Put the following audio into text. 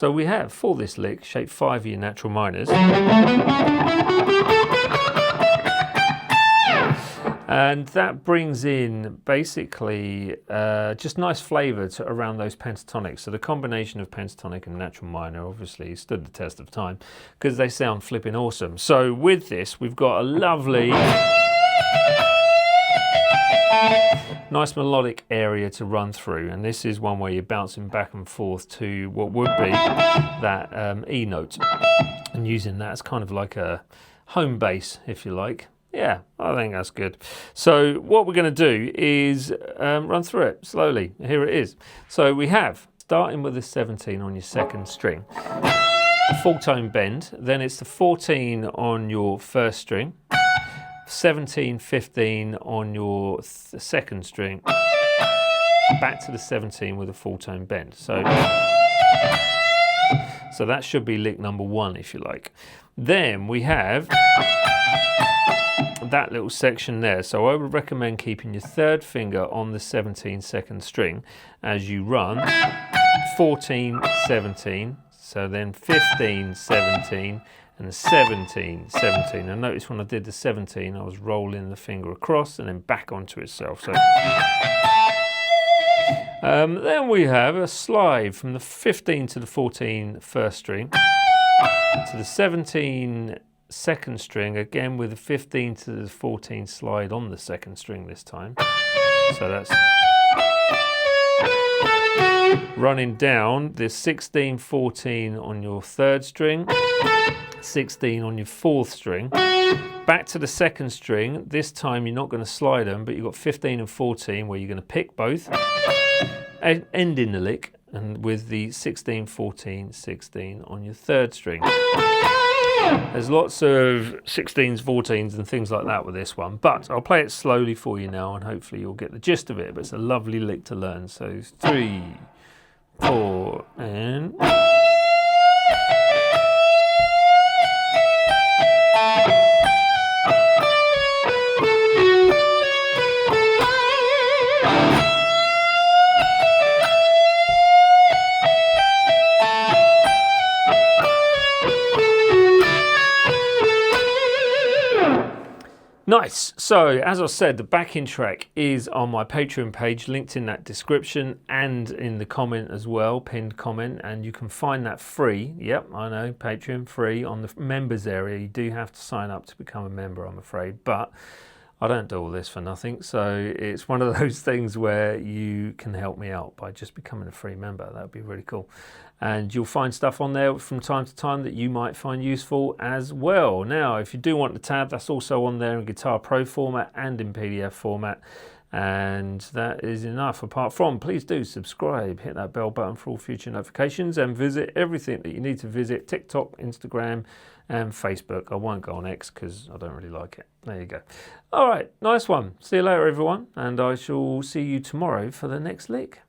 So we have, for this lick, shape 5 of your natural minors. And that brings in basically just nice flavour around those pentatonics. So the combination of pentatonic and natural minor obviously stood the test of time because they sound flipping awesome. So with this, we've got a lovely, nice melodic area to run through. And this is one where you're bouncing back and forth to what would be that E note and using that as kind of like a home bass, if you like. Yeah, I think that's good. So what we're going to do is run through it slowly. Here it is. So we have, starting with the 17 on your second string, a full tone bend, then it's the 14 on your first string, 17, 15 on your second string, back to the 17 with a full tone bend. So that should be lick number 1, if you like. Then we have that little section there. So I would recommend keeping your third finger on the 17 second string as you run 14, 17, so then 15, 17, and 17, 17. And notice when I did the 17, I was rolling the finger across and then back onto itself. So then we have a slide from the 15 to the 14 first string to the 17 second string, again with the 15 to the 14 slide on the second string this time. So that's running down the 16, 14 on your third string, 16 on your fourth string, back to the second string. This time you're not going to slide them, but you've got 15 and 14 where you're going to pick both, ending the lick, and with the 16, 14, 16 on your third string. There's lots of 16s, 14s and things like that with this one, but I'll play it slowly for you now and hopefully you'll get the gist of it. But it's a lovely lick to learn. So 3, 4 and... Nice. So as I said, the backing track is on my Patreon page, linked in that description and in the comment as well, pinned comment, and you can find that free. Yep, I know, Patreon free on the members area. You do have to sign up to become a member, I'm afraid, but I don't do all this for nothing. So it's one of those things where you can help me out by just becoming a free member. That would be really cool. And you'll find stuff on there from time to time that you might find useful as well. Now, if you do want the tab, that's also on there in Guitar Pro format and in PDF format. And that is enough. Apart from, please do subscribe, hit that bell button for all future notifications, and visit everything that you need to visit: TikTok, Instagram, and Facebook. I won't go on X because I don't really like it. There you go. All right, nice one. See you later, everyone, and I shall see you tomorrow for the next lick.